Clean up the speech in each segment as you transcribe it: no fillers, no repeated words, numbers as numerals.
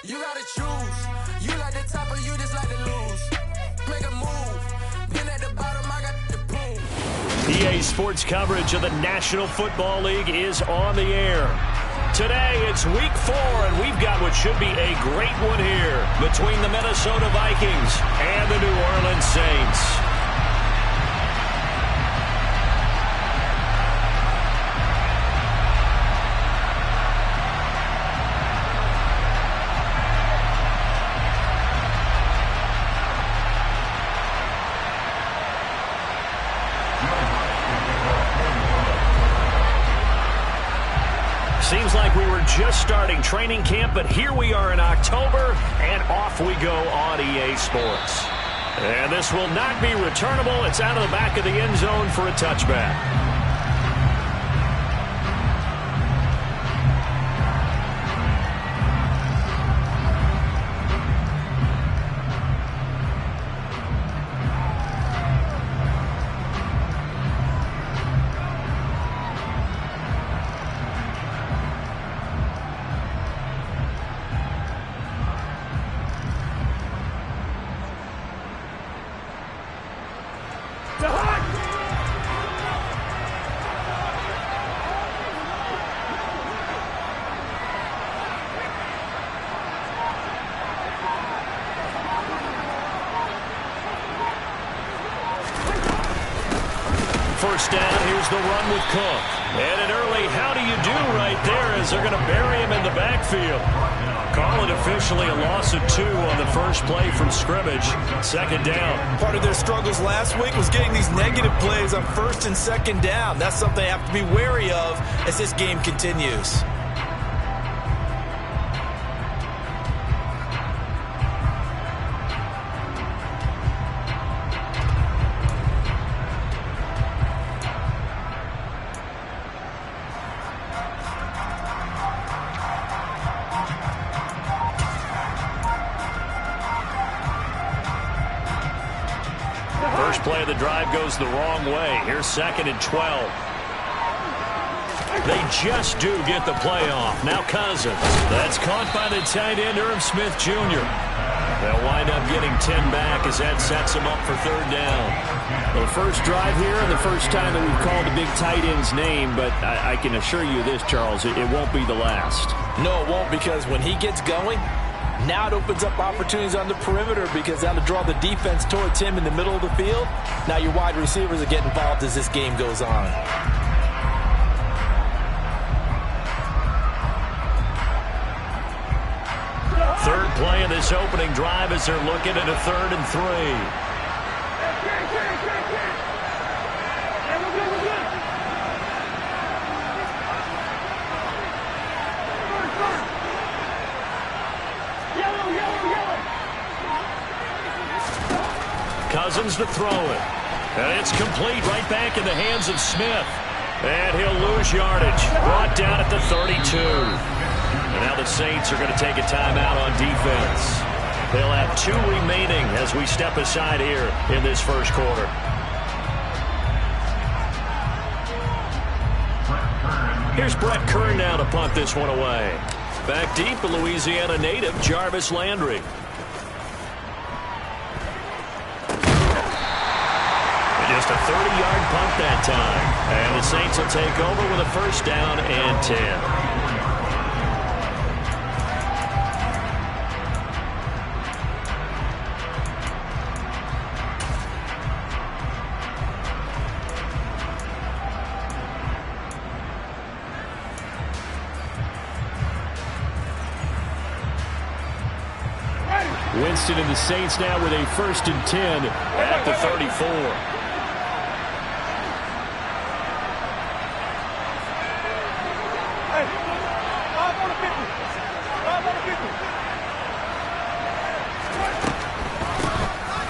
You gotta choose. You like the top or you just like to lose. Make a move. Been at the bottom, I got the proof. EA Sports coverage of the National Football League is on the air. Today, it's Week 4, and we've got what should be a great one here between the Minnesota Vikings and the New Orleans Saints. Seems like we were just starting training camp, but here we are in October, and off we go on EA Sports. And this will not be returnable. It's out of the back of the end zone for a touchback. First down, here's the run with Cook. And an early how do you do right there as they're going to bury him in the backfield. Call it officially a loss of 2 on the first play from scrimmage. Second down. Part of their struggles last week was getting these negative plays on first and second down. That's something they have to be wary of as this game continues. First play of the drive goes the wrong way. Here's 2nd and 12. They just do get the play off. Now Cousins. That's caught by the tight end, Irv Smith Jr. They'll wind up getting 10 back as that sets them up for third down. Well, the first drive here and the first time that we've called the big tight end's name, but I can assure you this, Charles, it won't be the last. No, it won't, because when he gets going, now it opens up opportunities on the perimeter because that'll draw the defense towards him in the middle of the field. Now your wide receivers are getting involved as this game goes on. Third play of this opening drive as they're looking at a 3rd and 3. Cousins to throw it. And it's complete right back in the hands of Smith. And he'll lose yardage. Brought down at the 32. And now the Saints are going to take a timeout on defense. They'll have 2 remaining as we step aside here in this first quarter. Here's Brett Kern now to punt this one away. Back deep, the Louisiana native, Jarvis Landry. Just a 30-yard punt that time. And the Saints will take over with a first down and 10. Winston and the Saints now with a 1st and 10 at the 34.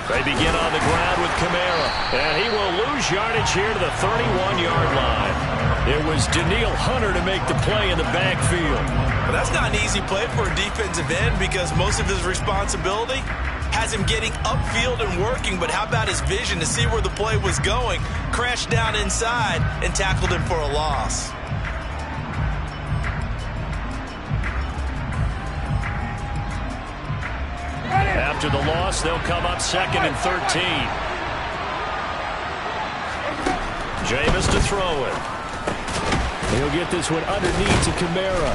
They begin on the ground with Kamara, and he will lose yardage here to the 31-yard line. It was Danielle Hunter to make the play in the backfield. Well, that's not an easy play for a defensive end because most of his responsibility has him getting upfield and working, but how about his vision to see where the play was going, crashed down inside, and tackled him for a loss. After the loss, they'll come up 2nd and 13. Jameis to throw it. He'll get this one underneath to Kamara.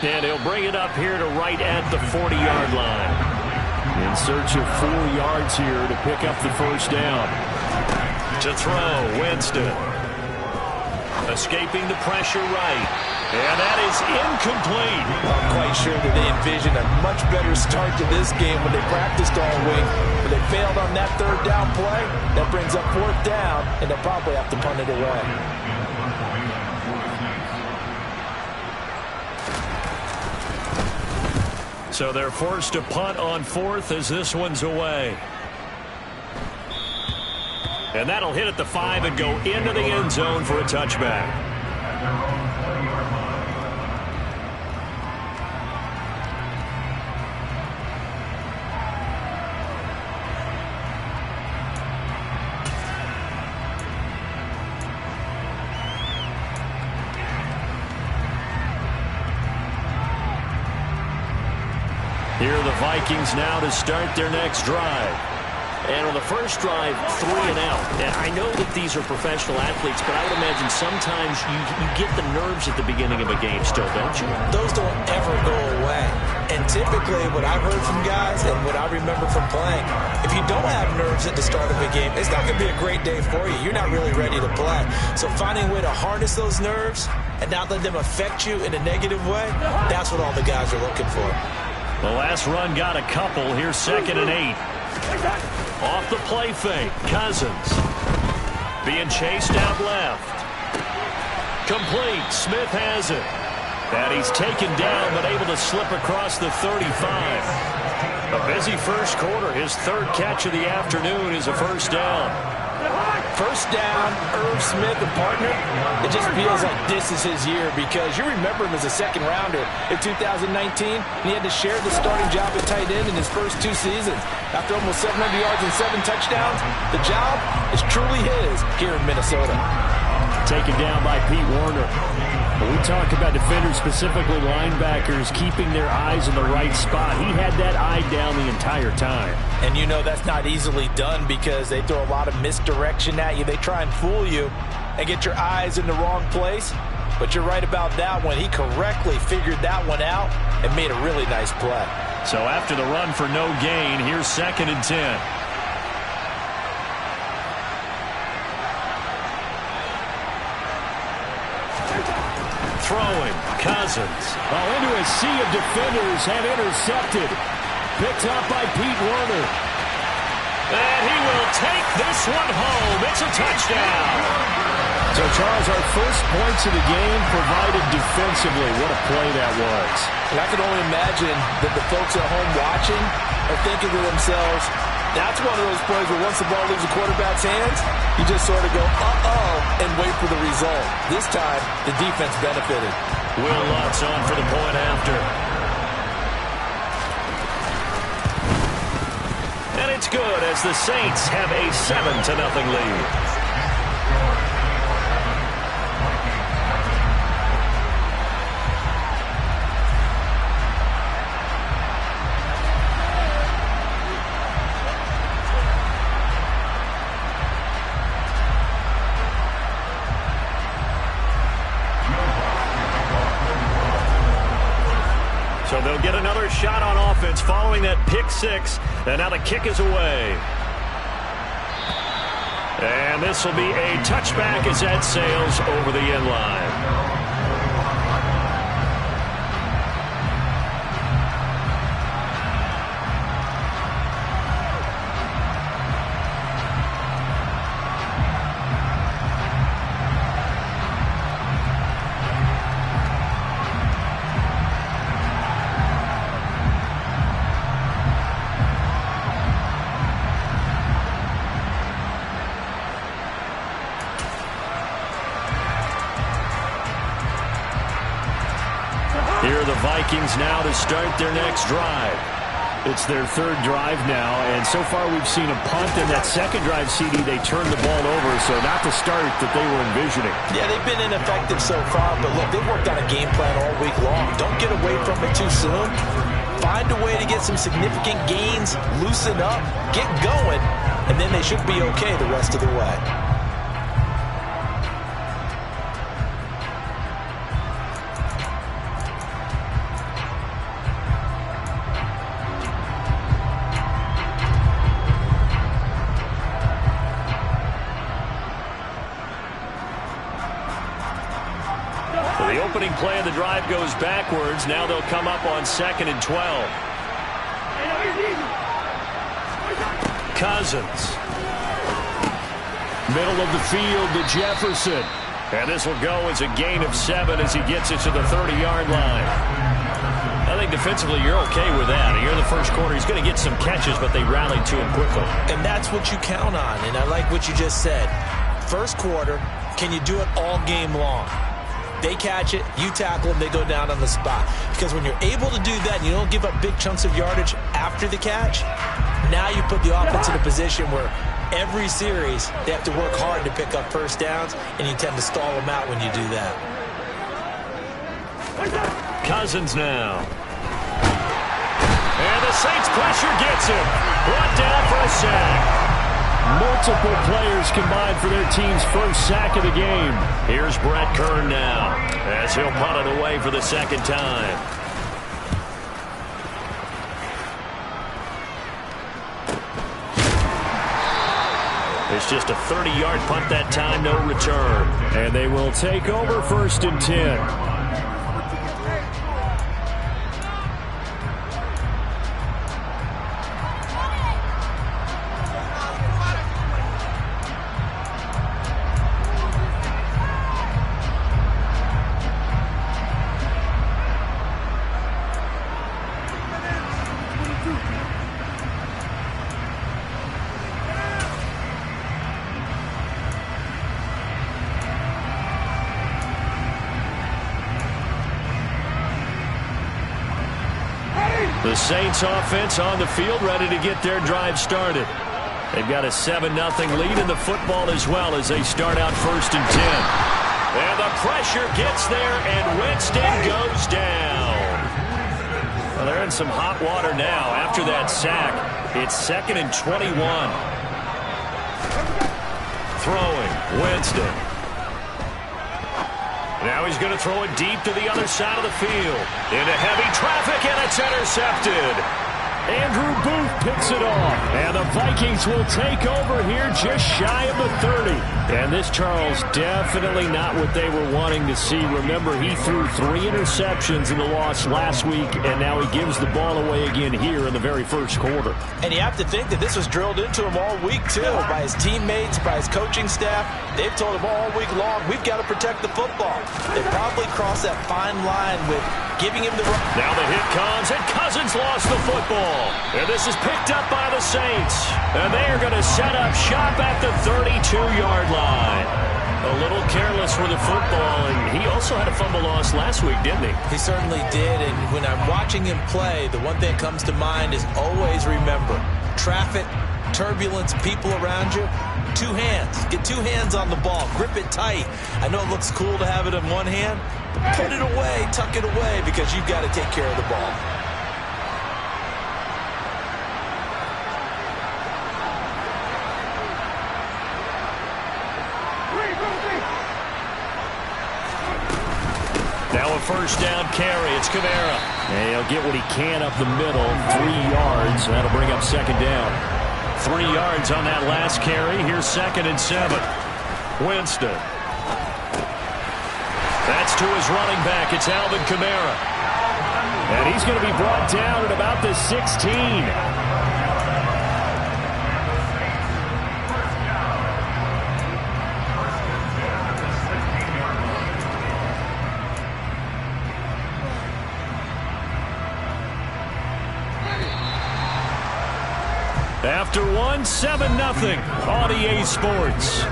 And he'll bring it up here to right at the 40-yard line. In search of 4 yards here to pick up the first down. To throw, Winston. Escaping the pressure right. And that is incomplete. I'm quite sure that they envisioned a much better start to this game when they practiced all week. But they failed on that 3rd down play. That brings up 4th down, and they'll probably have to punt it away. So they're forced to punt on 4th as this one's away. And that'll hit at the 5 and go into the end zone for a touchback. Here are the Vikings now to start their next drive. And on the first drive, 3 and out. And I know that these are professional athletes, but I would imagine sometimes you get the nerves at the beginning of a game still, don't you? Those don't ever go away. And typically what I've heard from guys and what I remember from playing, if you don't have nerves at the start of a game, it's not going to be a great day for you. You're not really ready to play. So finding a way to harness those nerves and not let them affect you in a negative way, that's what all the guys are looking for. The last run got a couple. Here's 2nd and 8. Off the play fake, Cousins. Being chased out left. Complete, Smith has it. And he's taken down but able to slip across the 35. A busy first quarter. His 3rd catch of the afternoon is a first down. First down, Irv Smith and partner. It just feels like this is his year because you remember him as a 2nd rounder in 2019. And he had to share the starting job at tight end in his first 2 seasons. After almost 700 yards and 7 touchdowns, the job is truly his here in Minnesota. Taken down by Pete Werner. When we talk about defenders, specifically linebackers, keeping their eyes in the right spot, he had that eye down the entire time. And you know that's not easily done because they throw a lot of misdirection at you. They try and fool you and get your eyes in the wrong place. But you're right about that one. He correctly figured that one out and made a really nice play. So after the run for no gain, here's 2nd and 10. Throwing, Cousins. Ball into a sea of defenders have intercepted. Picked up by Pete Werner. And he will take this one home. It's a touchdown. So, Charles, our first points of the game provided defensively. What a play that was. And I can only imagine that the folks at home watching are thinking to themselves, that's one of those plays where once the ball leaves the quarterback's hands, you just sort of go, uh-oh, and wait for the result. This time, the defense benefited. Will Lutz on for the point after. And it's good as the Saints have a 7-0 lead. So they'll get another shot on offense following that pick 6. And now the kick is away. And this will be a touchback as that sails over the end line. Here are the Vikings now to start their next drive. It's their 3rd drive now, and so far we've seen a punt. In that 2nd drive, CD, they turned the ball over, so not the start that they were envisioning. Yeah, they've been ineffective so far, but look, they've worked on a game plan all week long. Don't get away from it too soon. find a way to get some significant gains, loosen up, get going, and then they should be okay the rest of the way. The opening play of the drive goes backwards. Now they'll come up on 2nd and 12. Cousins. Middle of the field to Jefferson. And this will go as a gain of 7 as he gets it to the 30-yard line. I think defensively you're okay with that. Here in the first quarter, he's going to get some catches, but they rallied to him quickly. And that's what you count on, and I like what you just said. First quarter, can you do it all game long? They catch it, you tackle them, they go down on the spot. Because when you're able to do that and you don't give up big chunks of yardage after the catch, now you put the offense in a position where every series they have to work hard to pick up first downs, and you tend to stall them out when you do that. Cousins now. And the Saints pressure gets him. Brought down for a sack. Multiple players combined for their team's first sack of the game. Here's Brett Kern now as he'll punt it away for the second time. It's just a 30-yard punt that time, no return. And they will take over 1st and 10. The Saints offense on the field, ready to get their drive started. They've got a 7-0 lead in the football as well as they start out 1st and 10. And the pressure gets there, and Winston goes down. Well, they're in some hot water now. After that sack, it's 2nd and 21. Throwing, Winston. Now he's going to throw it deep to the other side of the field. Into heavy traffic, and it's intercepted. Andrew Booth picks it off. And the Vikings will take over here just shy of the 30. And this, Charles, definitely not what they were wanting to see. Remember, he threw 3 interceptions in the loss last week, and now he gives the ball away again here in the very first quarter. And you have to think that this was drilled into him all week, too, by his teammates, by his coaching staff. They've told him all week long, we've got to protect the football. They probably crossed that fine line with giving him the run. Now the hit comes, and Cousins lost the football. And this is picked up by the Saints. And they are going to set up shop at the 32-yard line. A little careless with the football, and he also had a fumble loss last week, didn't he? He certainly did, and when I'm watching him play, the one thing that comes to mind is always remember, traffic, turbulence, people around you, 2 hands. Get 2 hands on the ball. Grip it tight. I know it looks cool to have it in one hand, but put it away, tuck it away, because you've got to take care of the ball. Now a first down carry. It's Kamara. And he'll get what he can up the middle. 3 yards. That'll bring up 2nd down. 3 yards on that last carry. Here's 2nd and 7. Winston. That's to his running back. It's Alvin Kamara. And he's going to be brought down at about the 16. After one, 7-0 on EA Sports.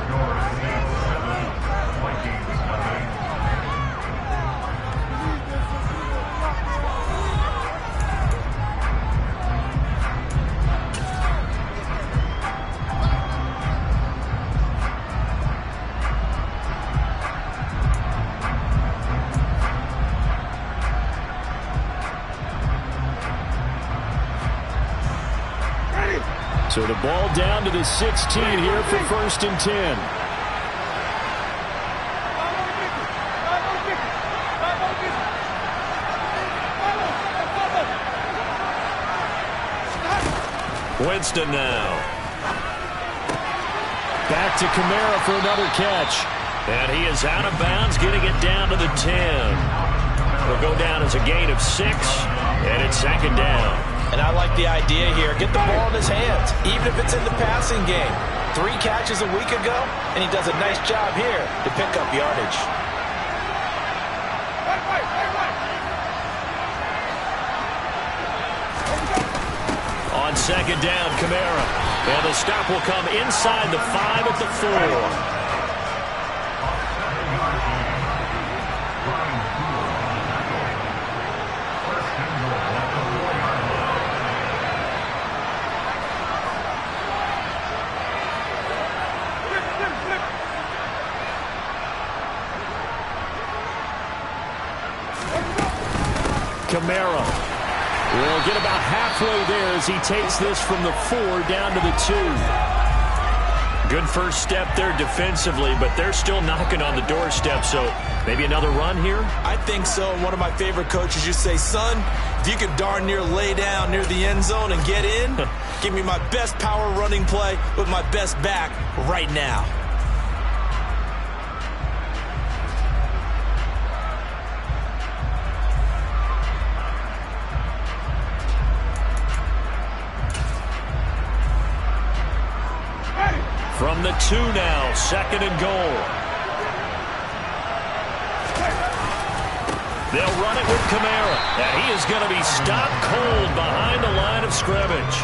So the ball down to the 16 here for 1st and 10. Winston now. Back to Kamara for another catch. And he is out of bounds, getting it down to the 10. It'll go down as a gain of 6, and it's 2nd down. And I like the idea here. Get the ball in his hands, even if it's in the passing game. 3 catches a week ago, and he does a nice job here to pick up yardage. On 2nd down, Kamara. And the stop will come inside the 5 at the 4. Kamara will get about halfway there as he takes this from the 4 down to the 2. Good first step there defensively, but they're still knocking on the doorstep, so maybe another run here? I think so. One of my favorite coaches used to say, son, if you could darn near lay down near the end zone and get in, give me my best power running play with my best back right now. From the 2 now, 2nd and goal. They'll run it with Kamara, and he is going to be stopped cold behind the line of scrimmage.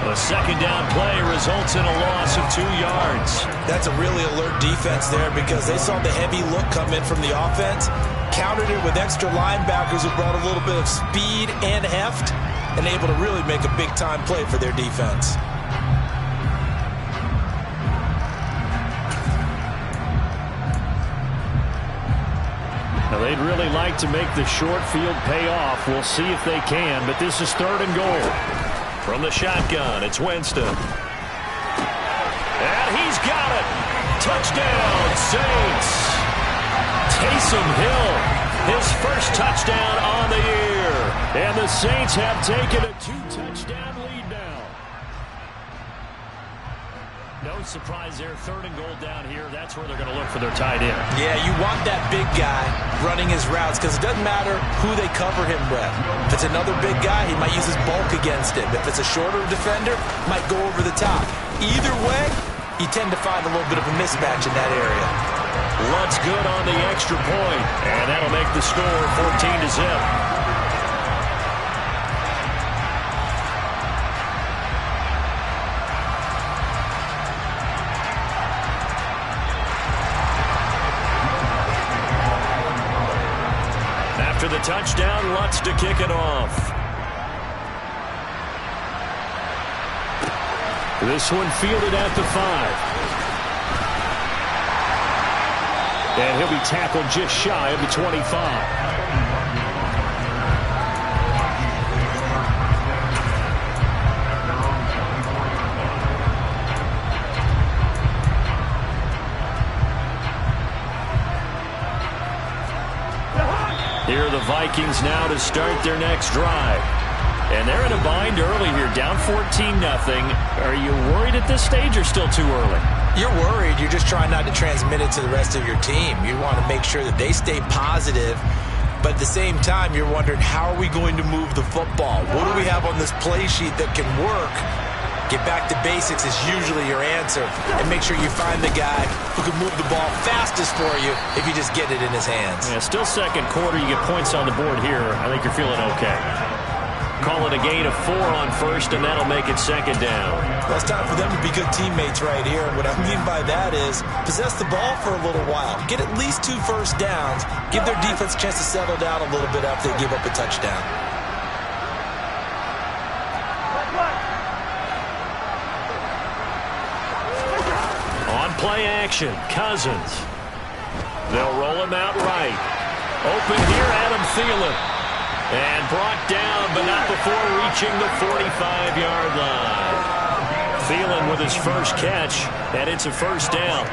A 2nd down play results in a loss of 2 yards. That's a really alert defense there because they saw the heavy look come in from the offense, countered it with extra linebackers who brought a little bit of speed and heft, and able to really make a big-time play for their defense. Now, they'd really like to make the short field pay off. We'll see if they can, but this is 3rd and goal. From the shotgun, it's Winston. And he's got it. Touchdown, Saints. Taysom Hill, his first touchdown on the year. And the Saints have taken a 2-touchdown lead now. No surprise there, 3rd and goal down here. That's where they're going to look for their tight end. Yeah, you want that big guy running his routes because it doesn't matter who they cover him with. If it's another big guy, he might use his bulk against him. If it's a shorter defender, might go over the top. Either way, you tend to find a little bit of a mismatch in that area. Luntz good on the extra point, and that'll make the score 14-0. After the touchdown, Luntz to kick it off. This one fielded at the 5. And he'll be tackled just shy of the 25. Here are the Vikings now to start their next drive. And they're in a bind early here, down 14-0. Are you worried at this stage or still too early? You're worried. You're just trying not to transmit it to the rest of your team. You want to make sure that they stay positive. But at the same time, you're wondering, how are we going to move the football? What do we have on this play sheet that can work? Get back to basics is usually your answer. And make sure you find the guy who can move the ball fastest for you if you just get it in his hands. Yeah, still 2nd quarter. You get points on the board here. I think you're feeling okay. Call it a gain of 4 on 1st, and that'll make it 2nd down. Well, it's time for them to be good teammates right here. What I mean by that is possess the ball for a little while. Get at least 2 first downs. Give their defense a chance to settle down a little bit after they give up a touchdown. On play action, Cousins. They'll roll him out right. Open here, Adam Thielen. And brought down, but not before reaching the 45-yard line. Thielen with his first catch, and it's a first down.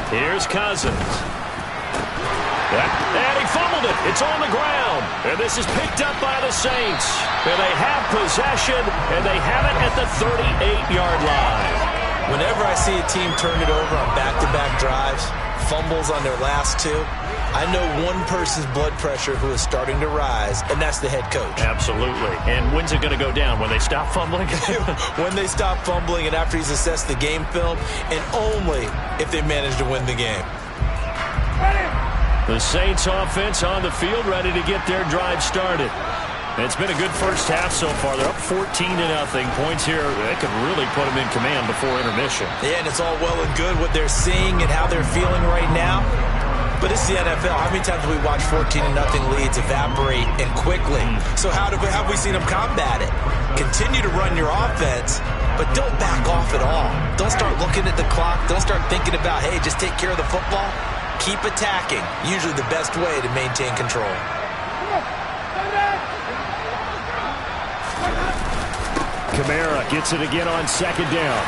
Here's Cousins. And he fumbled it. It's on the ground. And this is picked up by the Saints. And they have possession, and they have it at the 38-yard line. Whenever I see a team turn it over on back-to-back drives, fumbles on their last two, I know one person's blood pressure who is starting to rise, and that's the head coach. Absolutely. And when's it going to go down? When they stop fumbling? When they stop fumbling and after he's assessed the game film, and only if they manage to win the game. The Saints offense on the field, ready to get their drive started. And it's been a good first half so far. They're up 14-0. Points here, they could really put them in command before intermission. Yeah, and it's all well and good what they're seeing and how they're feeling right now. But it's the NFL. How many times have we watched 14-0 leads evaporate and quickly? So how have we seen them combat it? Continue to run your offense, but don't back off at all. Don't start looking at the clock. Don't start thinking about, hey, just take care of the football. Keep attacking. Usually the best way to maintain control. Kamara gets it again on second down.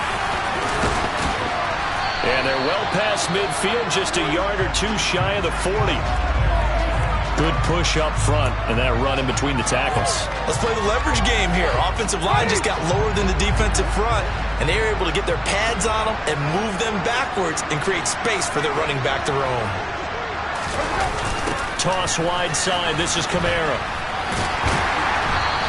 And they're well past midfield, just a yard or two shy of the 40. Good push up front, and that run in between the tackles. Let's play the leverage game here. Offensive line just got lower than the defensive front, and they were able to get their pads on them and move them backwards and create space for their running back to roam. Toss wide side. This is Kamara.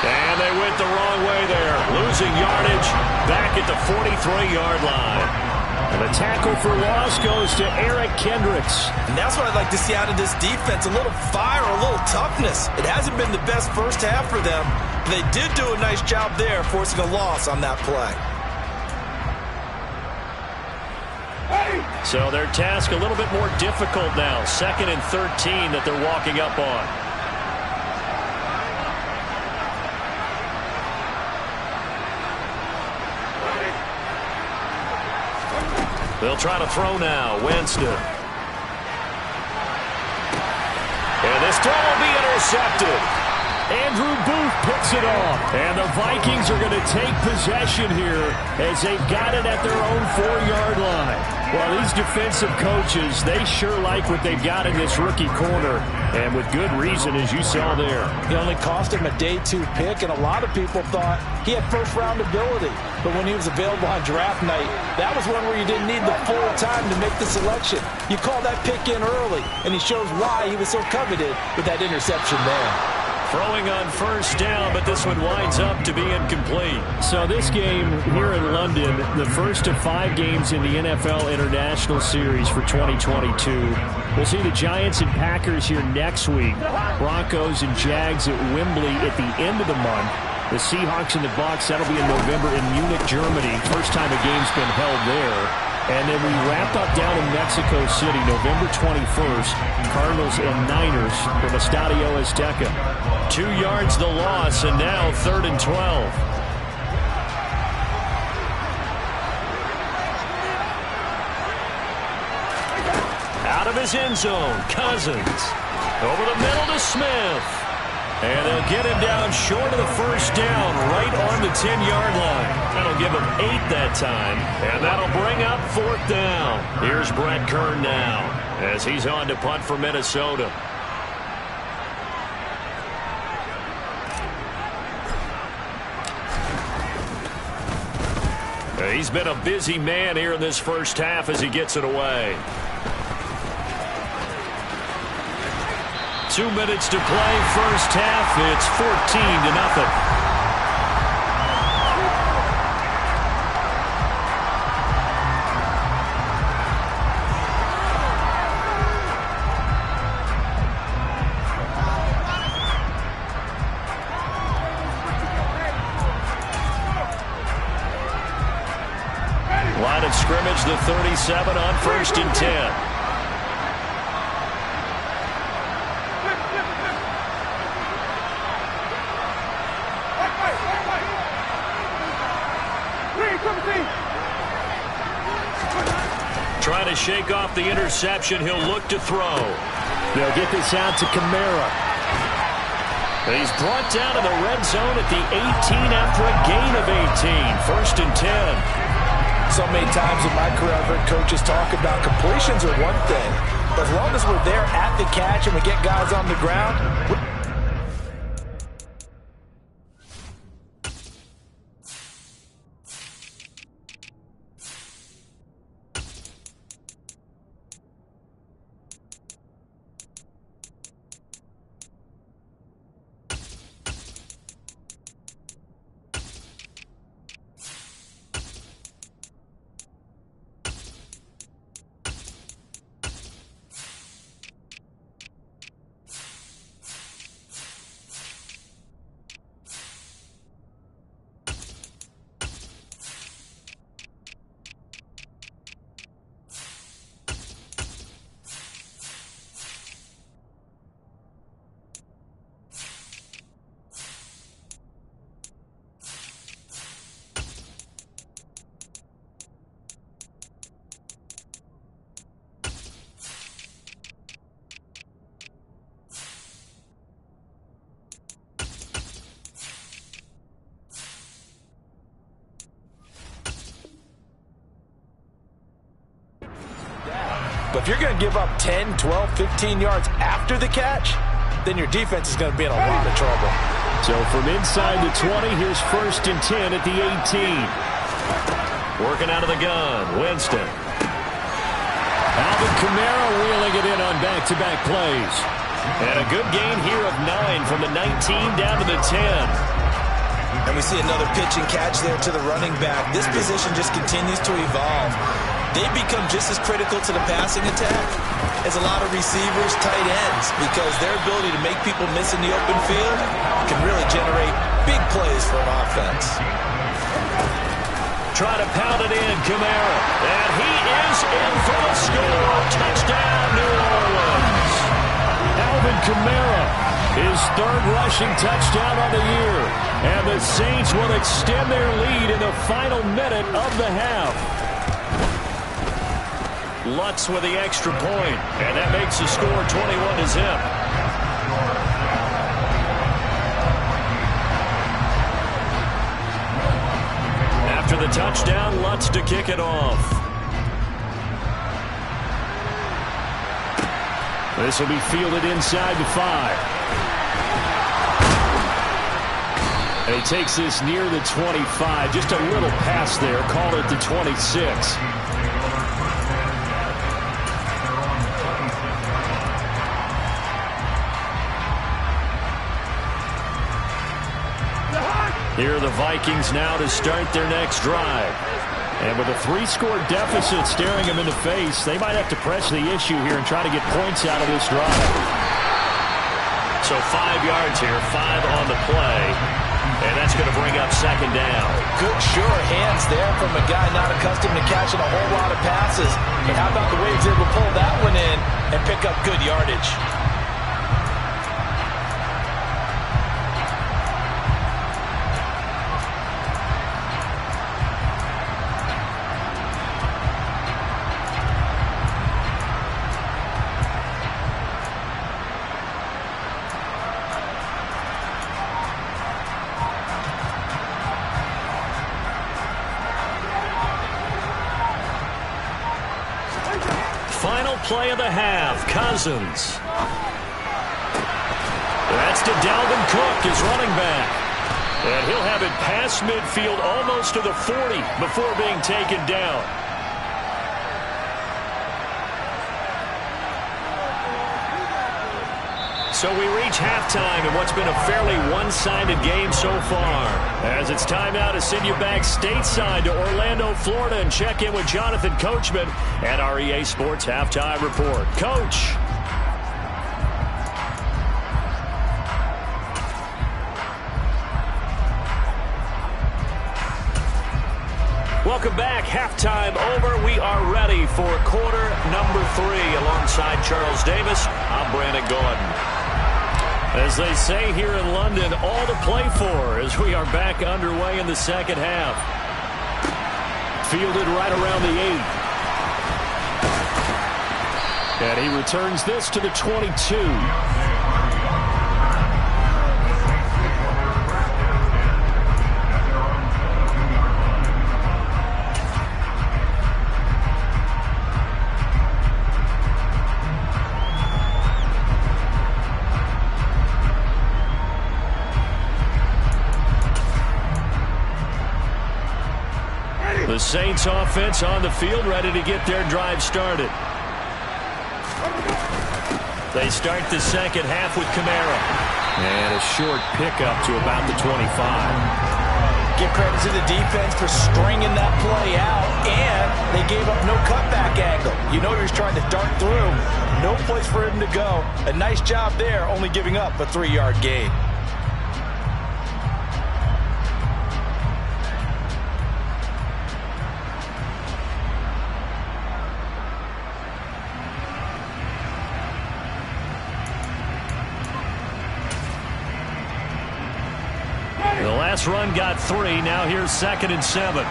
And they went the wrong way there. Losing yardage back at the 43-yard line. And the tackle for loss goes to Eric Kendricks. And that's what I'd like to see out of this defense. A little fire, a little toughness. It hasn't been the best first half for them. They did do a nice job there, forcing a loss on that play. So their task a little bit more difficult now. 2nd and 13 that they're walking up on. They'll try to throw now. Winston. And this throw will be intercepted. Andrew Booth picks it off. And the Vikings are going to take possession here as they've got it at their own 4-yard line. Well, these defensive coaches, they sure like what they've got in this rookie corner. And with good reason, as you saw there. He only cost him a day 2 pick, and a lot of people thought he had first-round ability. But when he was available on draft night, that was one where you didn't need the full time to make the selection. You call that pick in early, and he shows why he was so coveted with that interception there. Throwing on first down, but this one winds up to be incomplete. So this game here in London, the first of 5 games in the NFL International Series for 2022. We'll see the Giants and Packers here next week. Broncos and Jags at Wembley at the end of the month. The Seahawks and the Bucs, that'll be in November in Munich, Germany. First time a game's been held there. And then we wrap up down in Mexico City, November 21st. Cardinals and Niners from Estadio Azteca. 2 yards the loss, and now 3rd and 12. Out of his end zone, Cousins. Over the middle to Smith. And they'll get him down short of the first down, right on the 10-yard line. That'll give him 8 that time, and that'll bring up 4th down. Here's Brett Kern now, as he's on to punt for Minnesota. He's been a busy man here in this first half as he gets it away. 2 minutes to play, first half. It's 14-0. Line of scrimmage, the 37 on 1st and 10. Trying to shake off the interception. He'll look to throw. They'll get this out to Kamara. He's brought down in the red zone at the 18 after a gain of 18. First and 10. So many times in my career, I've heard coaches talk about completions are one thing. But as long as we're there at the catch and we get guys on the ground, but if you're going to give up 10, 12, 15 yards after the catch, then your defense is going to be in a lot of trouble. So from inside the 20, here's first and 10 at the 18. Working out of the gun, Winston. Alvin Kamara wheeling it in on back-to-back plays. And a good gain here of 9 from the 19 down to the 10. And we see another pitch and catch there to the running back. This position just continues to evolve. They become just as critical to the passing attack as a lot of receivers, tight ends, because their ability to make people miss in the open field can really generate big plays for an offense. Try to pound it in, Kamara. And he is in for the score. Touchdown, New Orleans. Alvin Kamara, his third rushing touchdown on the year. And the Saints will extend their lead in the final minute of the half. Lutz with the extra point, and that makes the score 21-0. After the touchdown, Lutz to kick it off. This will be fielded inside the 5. And he takes this near the 25. Just a little pass there. Call it the 26. Here are the Vikings now to start their next drive. And with a 3-score deficit staring them in the face, they might have to press the issue here and try to get points out of this drive. So 5 yards here, 5 on the play. And that's going to bring up second down. Good, sure hands there from a guy not accustomed to catching a whole lot of passes. But how about the way he's able to pull that one in and pick up good yardage? Final play of the half, Cousins. That's to Dalvin Cook, his running back. And he'll have it past midfield almost to the 40 before being taken down. So we reach halftime in what's been a fairly one-sided game so far. As it's time now to send you back stateside to Orlando, Florida, and check in with Jonathan Coachman at our EA Sports Halftime Report. Coach. Welcome back. Halftime over. We are ready for quarter number 3. Alongside Charles Davis, I'm Brandon Gordon. As they say here in London, all to play for as we are back underway in the second half. Fielded right around the 8. And he returns this to the 22. The Saints offense on the field, ready to get their drive started. They start the second half with Kamara. And a short pickup to about the 25. Give credit to the defense for stringing that play out, and they gave up no cutback angle. You know he was trying to dart through. No place for him to go. A nice job there, only giving up a 3-yard gain. The last run got 3. Now here's 2nd and 7. Only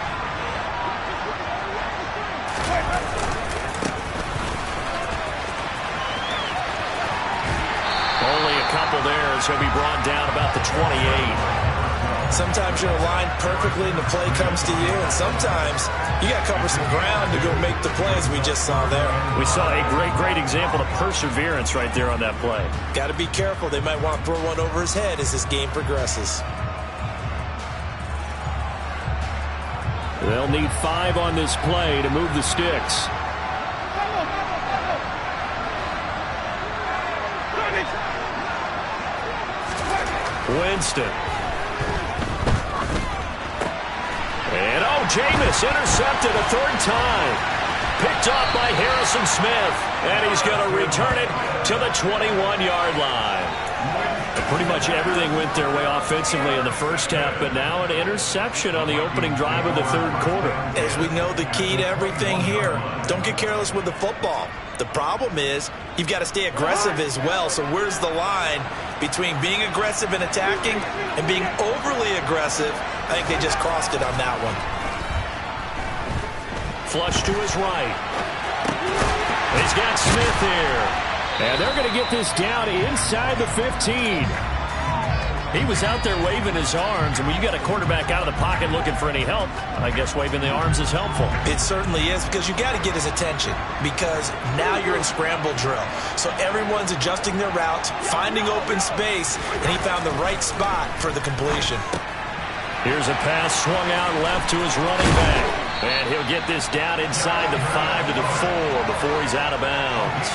a couple there as he'll be brought down about the 28. Sometimes you're aligned perfectly and the play comes to you, and sometimes you got to cover some ground to go make the play, as we just saw there. We saw a great example of perseverance right there on that play. Got to be careful. They might want to throw one over his head as this game progresses. They'll need 5 on this play to move the sticks. Winston. And Jameis intercepted a 3rd time. Picked off by Harrison Smith. And he's going to return it to the 21-yard line. Pretty much everything went their way offensively in the first half, but now an interception on the opening drive of the 3rd quarter. As we know, the key to everything here, don't get careless with the football. The problem is you've got to stay aggressive as well. So where's the line between being aggressive and attacking and being overly aggressive? I think they just crossed it on that one. Flush to his right. He's got Smith here. And they're going to get this down inside the 15. He was out there waving his arms, and when you got a quarterback out of the pocket looking for any help, I guess waving the arms is helpful. It certainly is, because you got to get his attention, because now you're in scramble drill. So everyone's adjusting their routes, finding open space, and he found the right spot for the completion. Here's a pass swung out left to his running back. And he'll get this down inside the 5 to the 4 before he's out of bounds.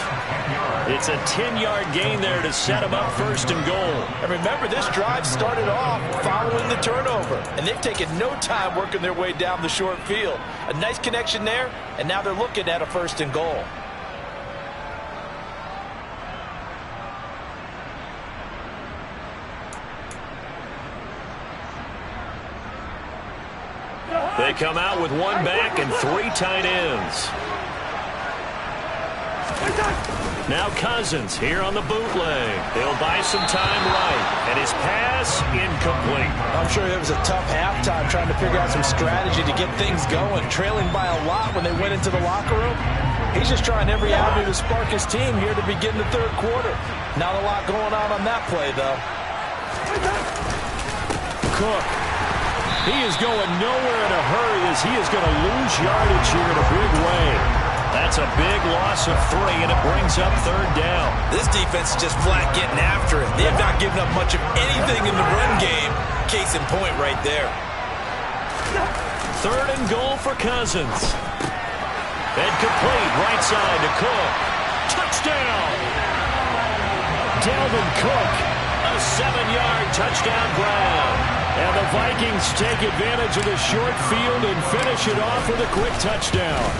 It's a 10-yard gain there to set him up 1st and goal. And remember, this drive started off following the turnover, and they've taken no time working their way down the short field. A nice connection there, and now they're looking at a 1st and goal. They come out with 1 back and 3 tight ends. Now Cousins here on the bootleg. He'll buy some time right. And his pass incomplete. I'm sure it was a tough halftime trying to figure out some strategy to get things going. Trailing by a lot when they went into the locker room. He's just trying every avenue to spark his team here to begin the 3rd quarter. Not a lot going on that play, though. Cook. He is going nowhere in a hurry as he is going to lose yardage here in a big way. That's a big loss of 3, and it brings up 3rd down. This defense is just flat getting after it. They have not given up much of anything in the run game. Case in point right there. 3rd and goal for Cousins. And complete right side to Cook. Touchdown! Dalvin Cook, a 7-yard touchdown grab. And the Vikings take advantage of the short field and finish it off with a quick touchdown.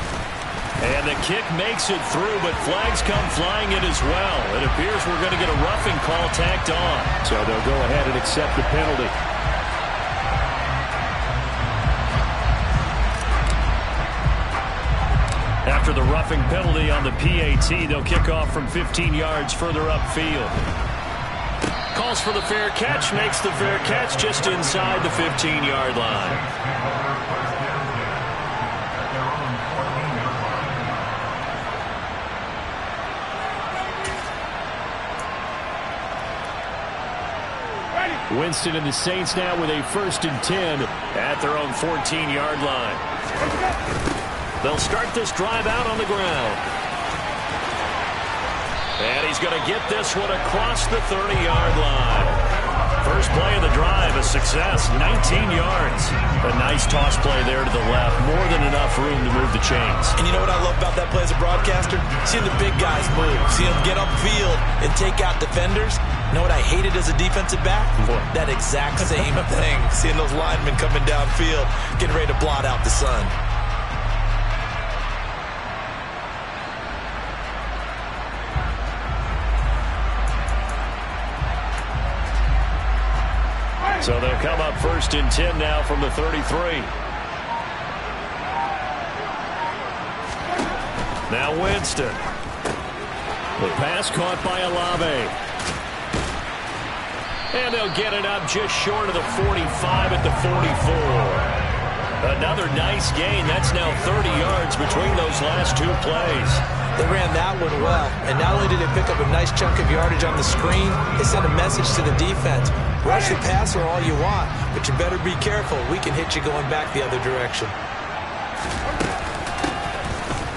And the kick makes it through, but flags come flying in as well. It appears we're going to get a roughing call tacked on. So they'll go ahead and accept the penalty. After the roughing penalty on the PAT, they'll kick off from 15 yards further upfield. Calls for the fair catch, makes the fair catch just inside the 15-yard line. Winston and the Saints now with a 1st and 10 at their own 14-yard line. They'll start this drive out on the ground. And he's going to get this one across the 30-yard line. First play of the drive, a success, 19 yards. A nice toss play there to the left. More than enough room to move the chains. And you know what I love about that play as a broadcaster? Seeing the big guys move. Seeing them get upfield and take out defenders. You know what I hated as a defensive back? That exact same thing. Seeing those linemen coming downfield, getting ready to blot out the sun. So they'll come up 1st and 10 now from the 33. Now Winston. The pass caught by Olave. And they'll get it up just short of the 45 at the 44. Another nice gain. That's now 30 yards between those last two plays. They ran that one well, and not only did they pick up a nice chunk of yardage on the screen, they sent a message to the defense. Rush the passer all you want, but you better be careful. We can hit you going back the other direction.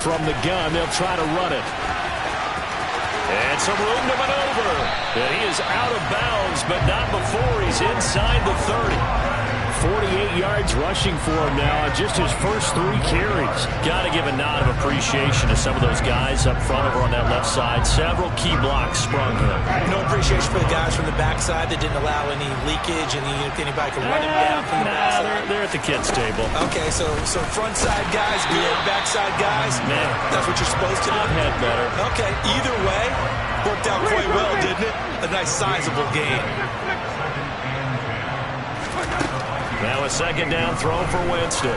From the gun, they'll try to run it. And some room to maneuver. And he is out of bounds, but not before he's inside the 30. 48 yards rushing for him now on just his first 3 carries. Got to give a nod of appreciation to some of those guys up front over on that left side. Several key blocks sprung him. No appreciation for the guys from the backside that didn't allow any leakage, and anybody could run him down from the backside. They're at the kids' table. Okay, so front side guys good, backside guys, Man, that's what you're supposed to do? I've had better. Okay, either way, worked out quite well, didn't it? A nice sizable gain. Now a 2nd down throw for Winston.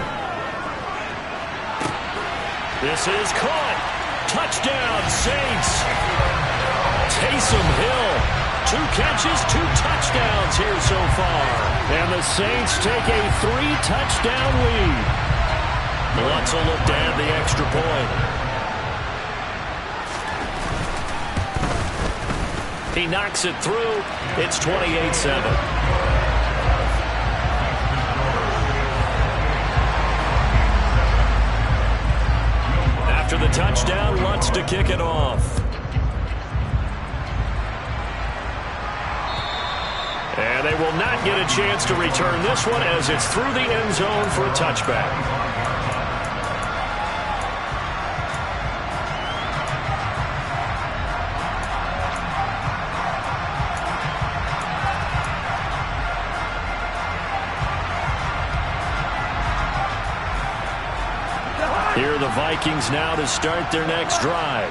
This is caught. Touchdown, Saints. Taysom Hill. 2 catches, 2 touchdowns here so far. And the Saints take a 3-touchdown lead. Lutz will look to add the extra point. He knocks it through. It's 28-7. After the touchdown, Lutz to kick it off. And they will not get a chance to return this one as it's through the end zone for a touchback. Here are the Vikings now to start their next drive.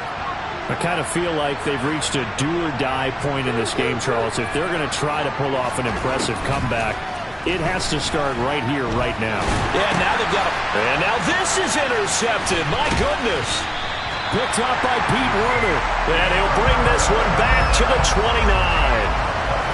I kind of feel like they've reached a do-or-die point in this game, Charles. If they're going to try to pull off an impressive comeback, it has to start right here, right now. Yeah, now they've got And now this is intercepted. My goodness. Picked up by Pete Werner. And he'll bring this one back to the 29.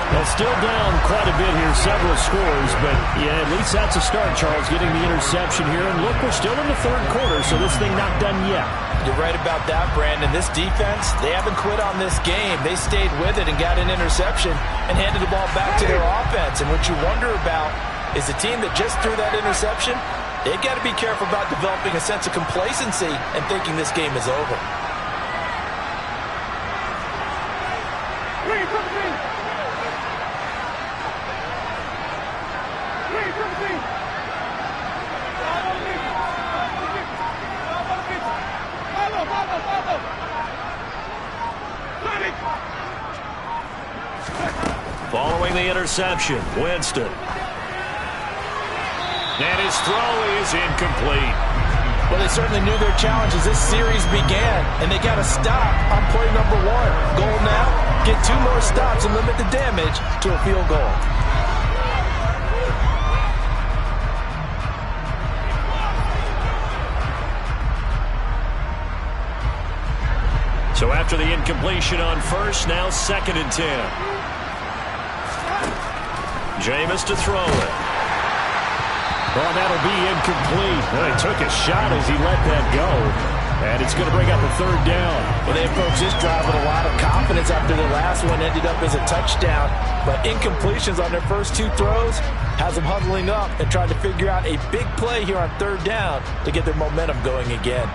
Well, still down quite a bit here, several scores, but yeah, at least that's a start, Charles, getting the interception here. And look, we're still in the 3rd quarter, so this thing not done yet. You're right about that, Brandon. This defense, they haven't quit on this game. They stayed with it and got an interception and handed the ball back to their offense. And what you wonder about is the team that just threw that interception, they've got to be careful about developing a sense of complacency and thinking this game is over. Following the interception, Winston. And his throw is incomplete. Well, they certainly knew their challenge as this series began, and they got to stop on play number 1. Goal now, get 2 more stops and limit the damage to a field goal. So after the incompletion on first, now 2nd and 10. Jameis to throw it. Oh, that'll be incomplete. Well, he took a shot as he let that go. And it's going to bring up a third down. Well, they approached this drive with a lot of confidence after the last one ended up as a touchdown. But incompletions on their first two throws has them huddling up and trying to figure out a big play here on third down to get their momentum going again.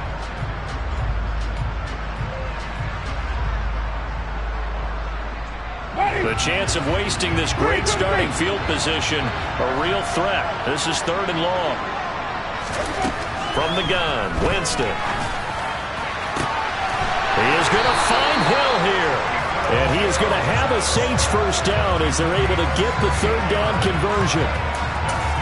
The chance of wasting this great starting field position, a real threat. This is 3rd and long. From the gun, Winston. He is going to find Hill here. And he is going to have a Saints first down as they're able to get the third down conversion.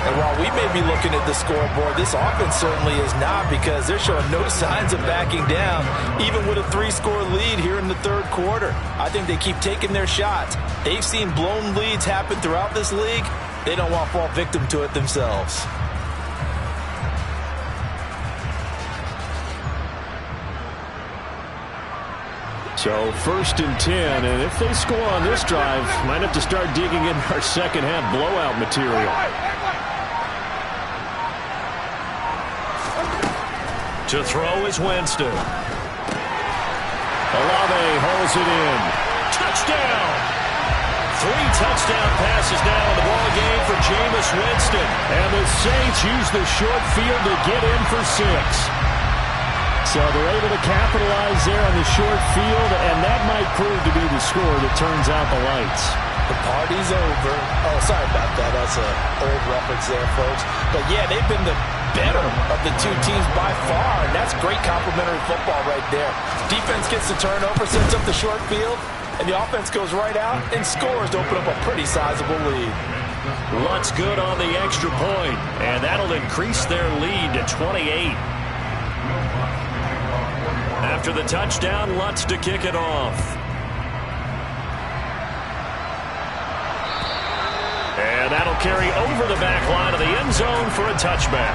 And while we may be looking at the scoreboard, this offense certainly is not, because they're showing no signs of backing down, even with a 3-score lead here in the third quarter. I think they keep taking their shots. They've seen blown leads happen throughout this league. They don't want to fall victim to it themselves. So 1st and 10, and if they score on this drive, might have to start digging in our second half blowout material. To throw is Winston. Olave hauls it in. Touchdown! 3 touchdown passes now in the ball game for Jameis Winston. And the Saints use the short field to get in for 6. So they're able to capitalize there on the short field, and that might prove to be the score that turns out the lights. The party's over. Oh, sorry about that. That's an old reference there, folks. But, yeah, they've been the better of the two teams by far, and that's great complimentary football right there. Defense gets the turnover, sets up the short field, and the offense goes right out and scores to open up a pretty sizable lead. Lutz good on the extra point, and that'll increase their lead to 28. After the touchdown, Lutz to kick it off. And that'll carry over the back line of the end zone for a touchback.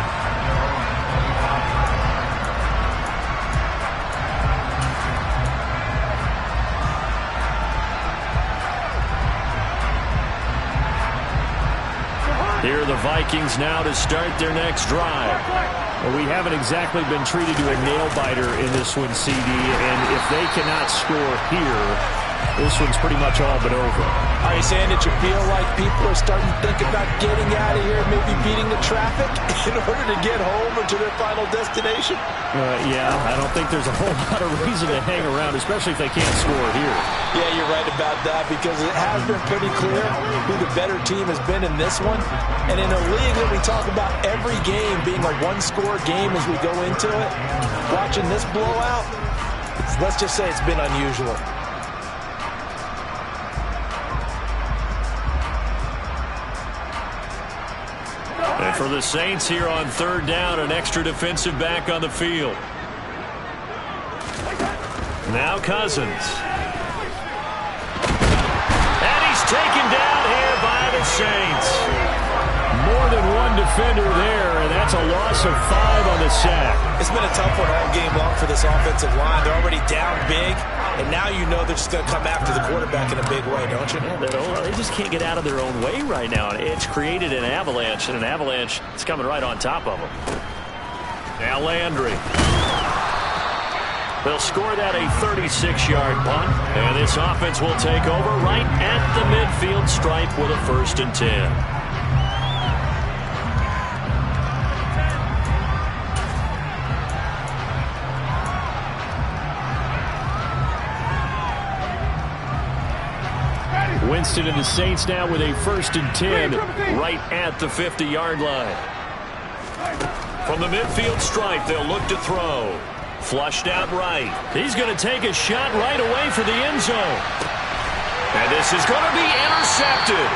Here are the Vikings now to start their next drive. Well, we haven't exactly been treated to a nail-biter in this one, CD, and if they cannot score here, this one's pretty much all but over. Are you saying that you feel like people are starting to think about getting out of here, maybe beating the traffic in order to get home or to their final destination? Yeah, I don't think there's a whole lot of reason to hang around, especially if they can't score here. Yeah, you're right about that, because it has been pretty clear who the better team has been in this one. And in a league that we talk about every game being a one-score game as we go into it, watching this blowout, let's just say it's been unusual. And for the Saints here on third down, an extra defensive back on the field. Now Cousins. And he's taken down here by the Saints. More than one defender there, and that's a loss of 5 on the sack. It's been a tough one all game long for this offensive line. They're already down big, and now you know they're just going to come after the quarterback in a big way, don't you? Yeah, they just can't get out of their own way right now. It's created an avalanche, and an avalanche is coming right on top of them. Now Landry. They'll score that a 36-yard punt, and this offense will take over right at the midfield stripe with a 1st and 10. Winston and the Saints now with a 1st and 10 right at the 50-yard line. From the midfield stripe, they'll look to throw. Flushed out right. He's going to take a shot right away for the end zone. And this is going to be intercepted.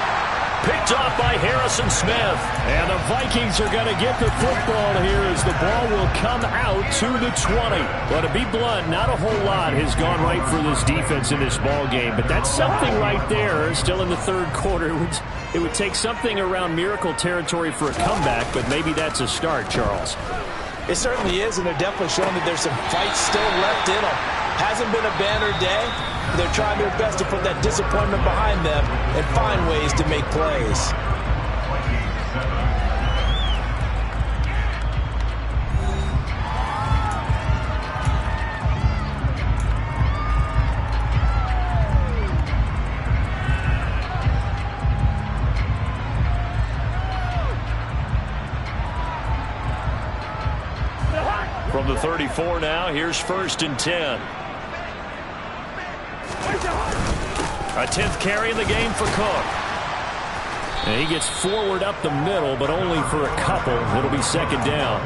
Picked off by Harrison Smith. And the Vikings are going to get the football here as the ball will come out to the 20. But to be blunt, not a whole lot has gone right for this defense in this ball game. But that's something right there. Still in the third quarter. It would take something around miracle territory for a comeback, but maybe that's a start, Charles. It certainly is, and they're definitely showing that there's some fight still left in them. Hasn't been a banner day. They're trying their best to put that disappointment behind them and find ways to make plays. From the 34 now, here's 1st and 10. A 10th carry in the game for Cook. And he gets forward up the middle, but only for a couple. It'll be 2nd down.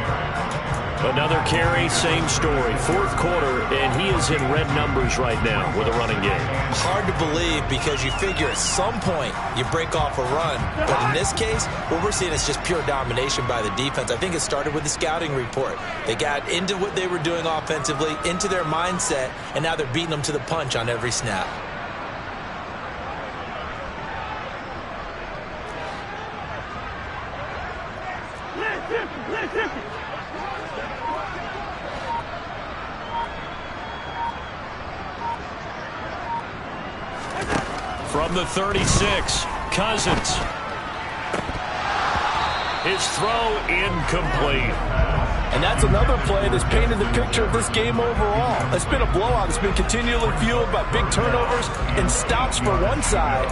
Another carry, same story. 4th quarter, and he is in red numbers right now with a running game. Hard to believe because you figure at some point you break off a run. But in this case, what we're seeing is just pure domination by the defense. I think it started with the scouting report. They got into what they were doing offensively, into their mindset, and now they're beating them to the punch on every snap. From the 36, Cousins. His throw incomplete. And that's another play that's painted the picture of this game overall. It's been a blowout. It's been continually fueled by big turnovers and stops for one side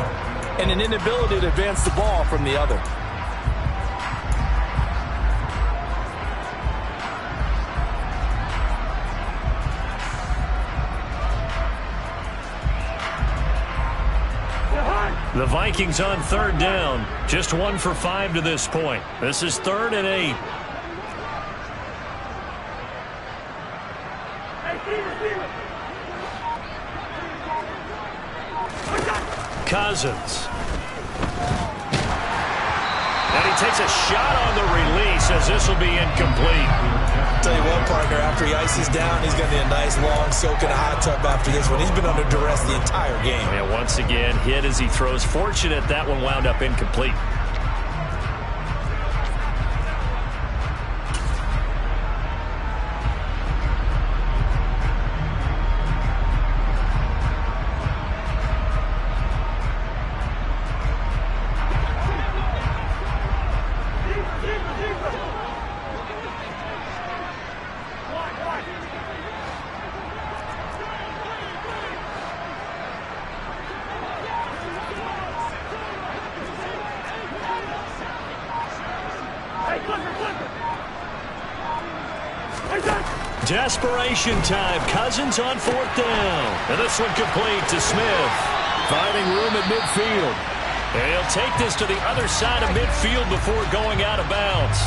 and an inability to advance the ball from the other. The Vikings on 3rd down. Just 1 for 5 to this point. This is 3rd and 8. Cousins. And he takes a shot on the release as this will be incomplete. Tell you what, partner, after he ices down, he's going to need a nice long soak in a hot tub after this one. He's been under duress the entire game. And once again, hit as he throws. Fortunate that one wound up incomplete. Desperation time. Cousins on 4th down. And this one complete to Smith. Finding room at midfield. And he'll take this to the other side of midfield before going out of bounds.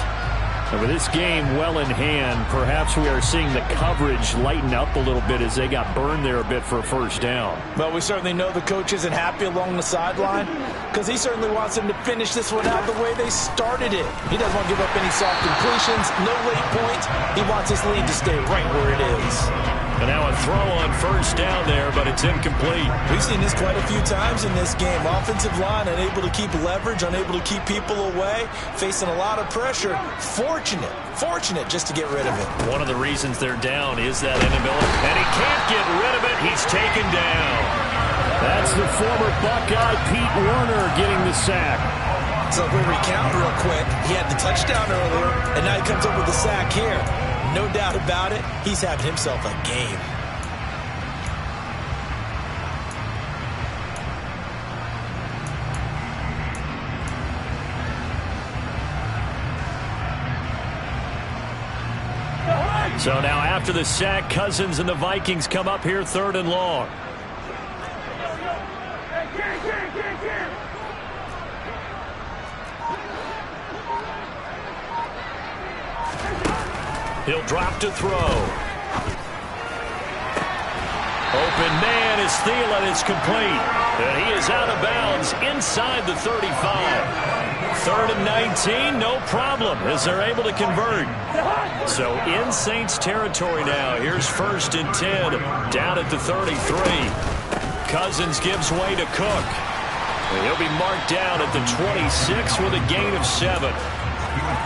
And with this game well in hand, perhaps we are seeing the coverage lighten up a little bit as they got burned there a bit for a 1st down. But we certainly know the coach isn't happy along the sideline because he certainly wants them to finish this one out the way they started it. He doesn't want to give up any soft completions, no late points. He wants his lead to stay right where it is. And now a throw on 1st down there, but it's incomplete. We've seen this quite a few times in this game. Offensive line unable to keep leverage, unable to keep people away, facing a lot of pressure. Fortunate just to get rid of it. One of the reasons they're down is that inability. And he can't get rid of it. He's taken down. That's the former Buckeye Pete Werner getting the sack. So if we recount real quick, he had the touchdown earlier, and now he comes up with the sack here. No doubt about it, he's having himself a game. So now after the sack, Cousins and the Vikings come up here 3rd and long. He'll drop to throw. Open man is Thielen. It's complete. And he is out of bounds inside the 35. 3rd and 19, no problem as they're able to convert. So in Saints territory now. Here's 1st and 10 down at the 33. Cousins gives way to Cook. And he'll be marked down at the 26 with a gain of 7.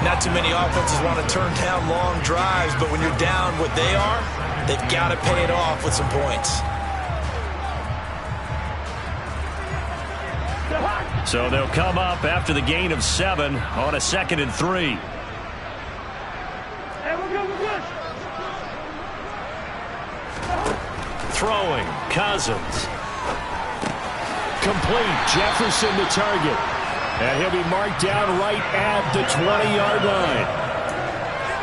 Not too many offenses want to turn down long drives, but when you're down what they are, they've got to pay it off with some points. So they'll come up after the gain of 7 on a 2nd and 3. Throwing, Cousins. Complete, Jefferson the target. And he'll be marked down right at the 20-yard line.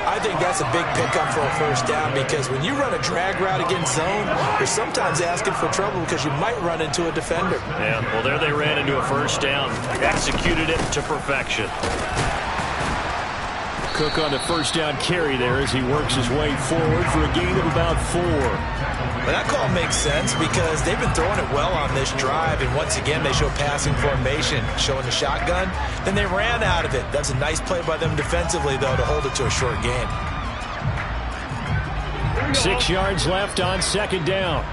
I think that's a big pickup for a first down because when you run a drag route against zone, you're sometimes asking for trouble because you might run into a defender. Yeah, well, there they ran into a first down. Executed it to perfection. Cook on the first down carry there as he works his way forward for a gain of about 4. Well, that call makes sense because they've been throwing it well on this drive, and once again they show passing formation, showing the shotgun. Then they ran out of it. That's a nice play by them defensively, though, to hold it to a short gain. 6 yards left on second down.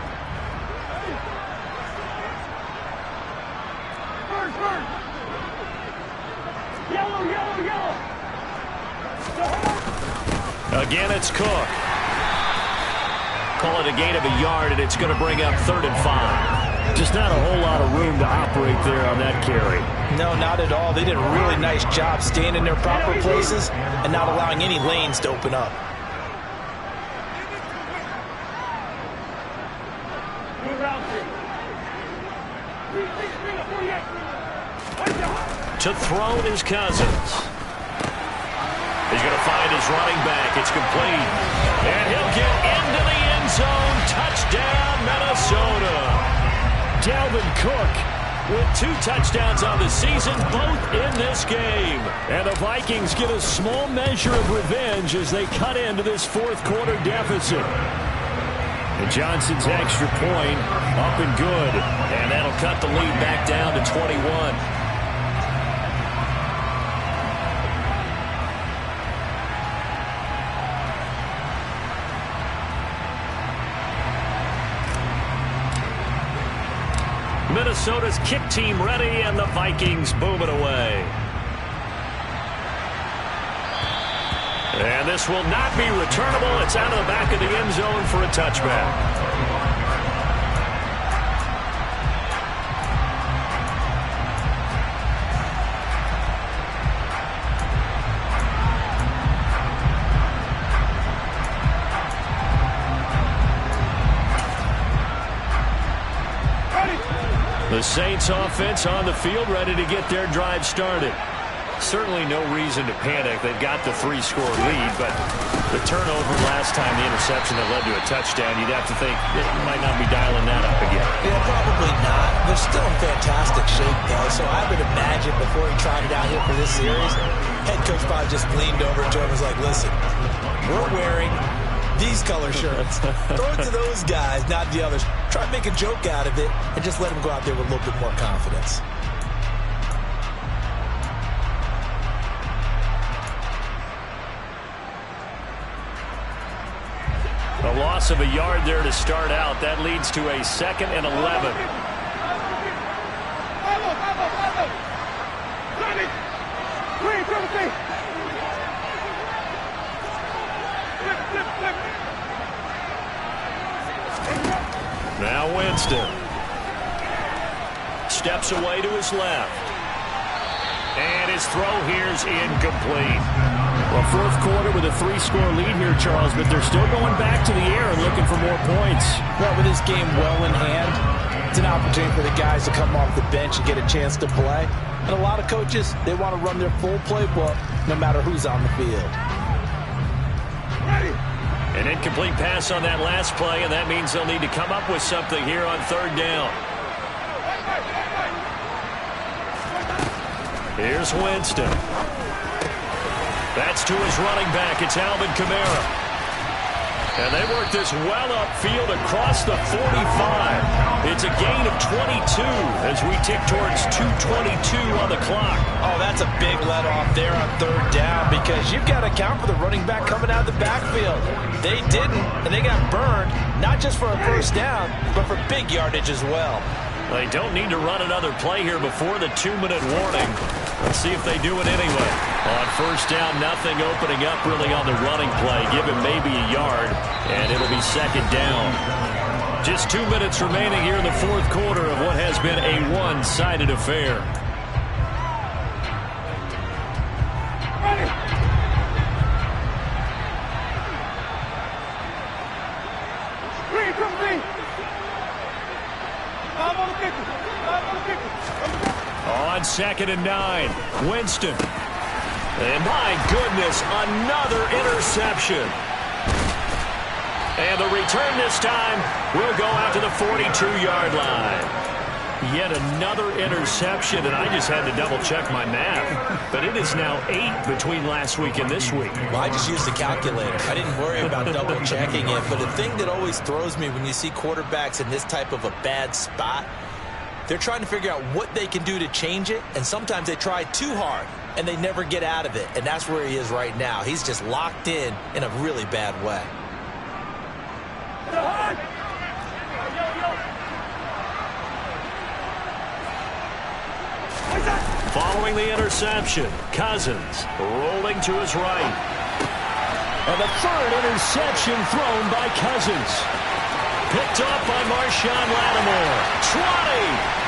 Again, it's Cook. Call it a gain of a yard, and it's going to bring up 3rd and 5. Just not a whole lot of room to operate there on that carry. No, not at all. They did a really nice job staying in their proper places and not allowing any lanes to open up. To throw is Cousins. He's going to find his running back. It's complete. And he'll get into the end zone. Touchdown, Minnesota. Dalvin Cook with 2 touchdowns on the season, both in this game. And the Vikings get a small measure of revenge as they cut into this fourth quarter deficit. And Johnson's extra point up and good. And that'll cut the lead back down to 21. Minnesota's kick team ready, and the Vikings boom it away. And this will not be returnable. It's out of the back of the end zone for a touchback. The Saints offense on the field, ready to get their drive started. Certainly no reason to panic. They've got the 3-score lead, but the turnover last time, the interception that led to a touchdown, you'd have to think that you might not be dialing that up again. Yeah, probably not. They're still in fantastic shape, though, so I would imagine before he tried it out here for this series, head coach probably just leaned over to him and was like, listen, we're wearing these color shirts. Throw it to those guys, not the others. Try to make a joke out of it and just let them go out there with a little bit more confidence. A loss of a yard there to start out. That leads to a 2nd and 11. Now Winston steps away to his left. And his throw here is incomplete. Well, fourth quarter with a 3-score lead here, Charles, but they're still going back to the air and looking for more points. Well, with this game well in hand, it's an opportunity for the guys to come off the bench and get a chance to play. And a lot of coaches, they want to run their full playbook no matter who's on the field. An incomplete pass on that last play, and that means they'll need to come up with something here on 3rd down. Here's Winston. That's to his running back. It's Alvin Kamara. And they work this well upfield across the 45. It's a gain of 22 as we tick towards 2:22 on the clock. Oh, that's a big let off there on 3rd down because you've got to account for the running back coming out of the backfield. They didn't, and they got burned, not just for a first down, but for big yardage as well. They don't need to run another play here before the 2-minute warning. Let's see if they do it anyway. On 1st down, nothing opening up really on the running play. Give him maybe a yard, and it'll be 2nd down. Just 2 minutes remaining here in the fourth quarter of what has been a one-sided affair. On 2nd and 9, Winston. And my goodness, another interception. And the return this time will go out to the 42-yard line. Yet another interception, and I just had to double-check my math. But it is now 8 between last week and this week. Well, I just used a calculator. I didn't worry about double-checking it. But the thing that always throws me when you see quarterbacks in this type of a bad spot, they're trying to figure out what they can do to change it, and sometimes they try too hard, and they never get out of it. And that's where he is right now. He's just locked in a really bad way. Following the interception, Cousins rolling to his right. And the third interception thrown by Cousins. Picked up by Marshawn Lattimore. 20!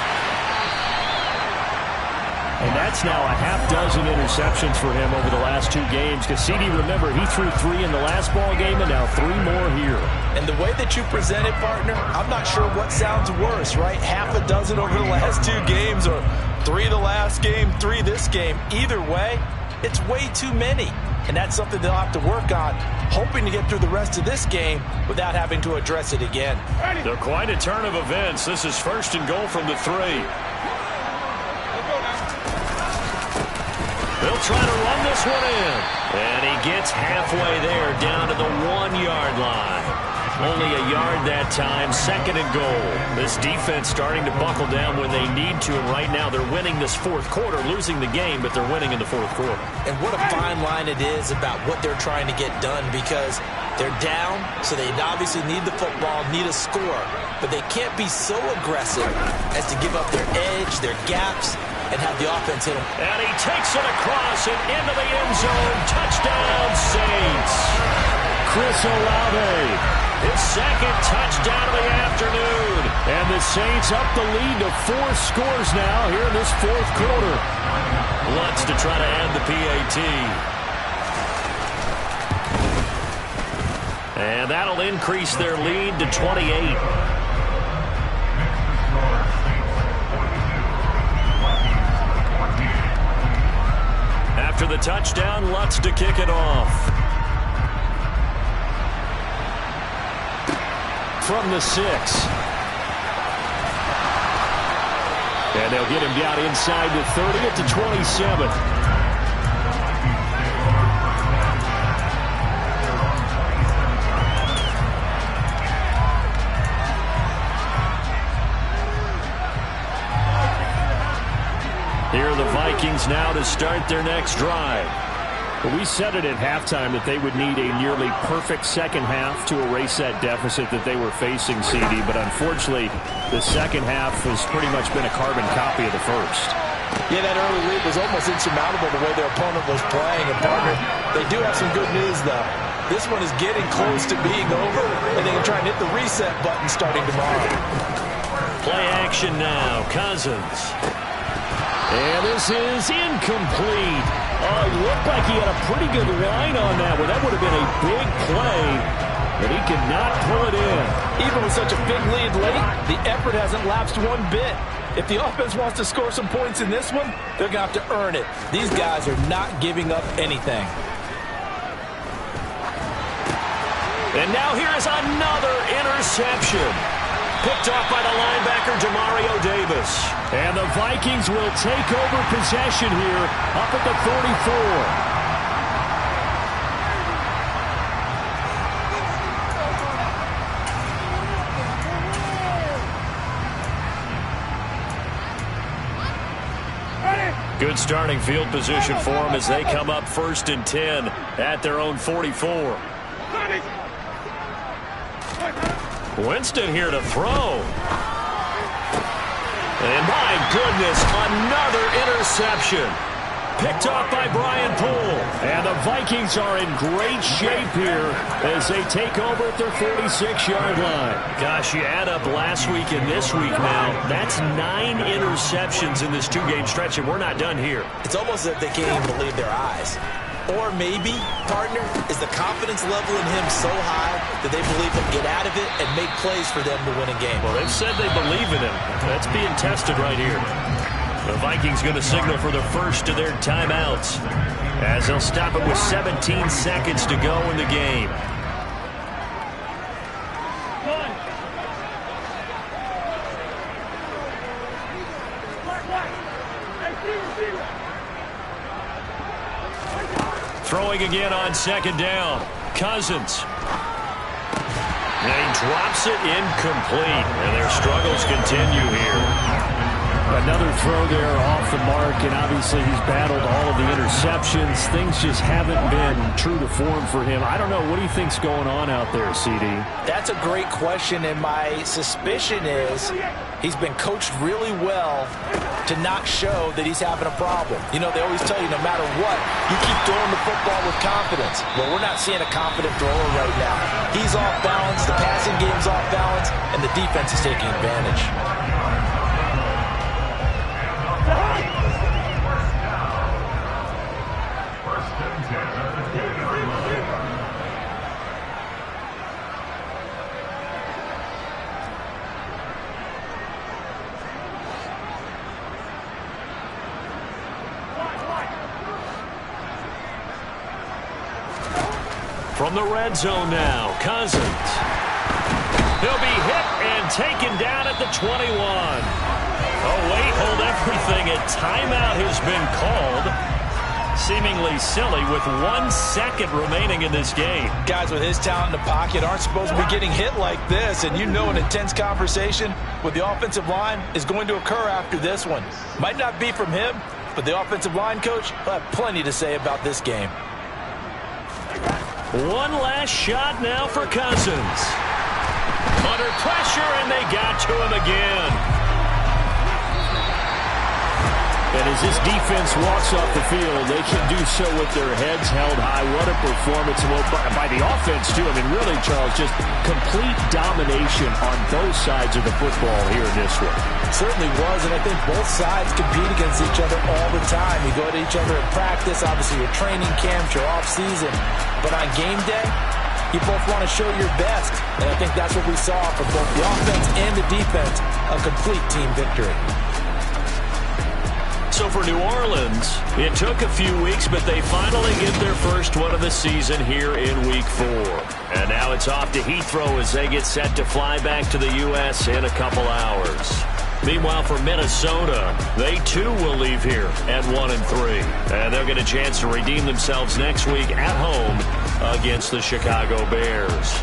And that's now a half dozen interceptions for him over the last 2 games. Because CD, remember, he threw 3 in the last ball game and now 3 more here. And the way that you present it, partner, I'm not sure what sounds worse, right? Half a dozen over the last 2 games, or 3 the last game, 3 this game. Either way, it's way too many. And that's something they'll have to work on, hoping to get through the rest of this game without having to address it again. They're quite a turn of events. This is 1st and goal from the 3. They'll try to run this one in. And he gets halfway there, down to the 1-yard line. Only a yard that time, 2nd and goal. This defense starting to buckle down when they need to, and right now they're winning this 4th quarter, losing the game, but they're winning in the 4th quarter. And what a fine line it is about what they're trying to get done, because they're down, so they obviously need the football, need a score, but they can't be so aggressive as to give up their edge, their gaps, and have the offense hit them. And he takes it across and into the end zone. Touchdown, Saints. Chris Olave. His 2nd touchdown of the afternoon. And the Saints up the lead to 4 scores now here in this 4th quarter. Lutz to try to add the PAT. And that'll increase their lead to 28. After the touchdown, Lutz to kick it off. From the 6. And they'll get him down inside the 30 at the 27. Here are the Vikings now to start their next drive. We said it at halftime that they would need a nearly perfect second half to erase that deficit that they were facing, CD. But unfortunately, the second half has pretty much been a carbon copy of the first. Yeah, that early lead was almost insurmountable the way their opponent was playing. And, partner, they do have some good news, though. This one is getting close to being over, and they can try and hit the reset button starting tomorrow. Play action now. Cousins. And this is incomplete. Looked like he had a pretty good line on that one. That would have been a big play, but he could not pull it in. Even with such a big lead late, the effort hasn't lapsed one bit. If the offense wants to score some points in this one, they're going to have to earn it. These guys are not giving up anything. And now here is another interception. Picked off by the linebacker, Demario Davis. And the Vikings will take over possession here up at the 44. Good starting field position for them as they come up 1st and 10 at their own 44. Winston here to throw. And my goodness, another interception. Picked off by Brian Poole. And the Vikings are in great shape here as they take over at their 46-yard line. Gosh, you add up last week and this week now, that's 9 interceptions in this 2-game stretch, and we're not done here. It's almost as if they can't even believe their eyes. Or maybe, partner, is the confidence level in him so high that they believe he'll get out of it and make plays for them to win a game. Well, they've said they believe in him. That's being tested right here. The Vikings going to signal for the first of their timeouts as they'll stop it with 17 seconds to go in the game. Throwing again on second down. Cousins. And he drops it incomplete. And their struggles continue here. Another throw there off the mark, and obviously he's battled all of the interceptions. Things just haven't been true to form for him. I don't know. What do you think's going on out there, CD? That's a great question, and my suspicion is he's been coached really well to not show that he's having a problem. You know, they always tell you no matter what, you keep throwing the football with confidence. Well, we're not seeing a confident thrower right now. He's off balance, the passing game's off balance, and the defense is taking advantage. From the red zone now, Cousins. He'll be hit and taken down at the 21. Oh, wait, hold everything. A timeout has been called. Seemingly silly with 1 second remaining in this game. Guys with his talent in the pocket aren't supposed to be getting hit like this, and you know an intense conversation with the offensive line is going to occur after this one. Might not be from him, but the offensive line coach will have plenty to say about this game. One last shot now for Cousins. Under pressure, and they got to him again. And as this defense walks off the field, they can do so with their heads held high. What a performance by the offense, too. I mean, really, Charles, just complete domination on both sides of the football here in this one. Certainly was, and I think both sides compete against each other all the time. You go to each other in practice, obviously your training camps, your off-season. But on game day, you both want to show your best. And I think that's what we saw from both the offense and the defense, a complete team victory. So for New Orleans, it took a few weeks, but they finally get their first one of the season here in Week 4. And now it's off to Heathrow as they get set to fly back to the U.S. in a couple hours. Meanwhile, for Minnesota, they too will leave here at 1-3. And they'll get a chance to redeem themselves next week at home against the Chicago Bears.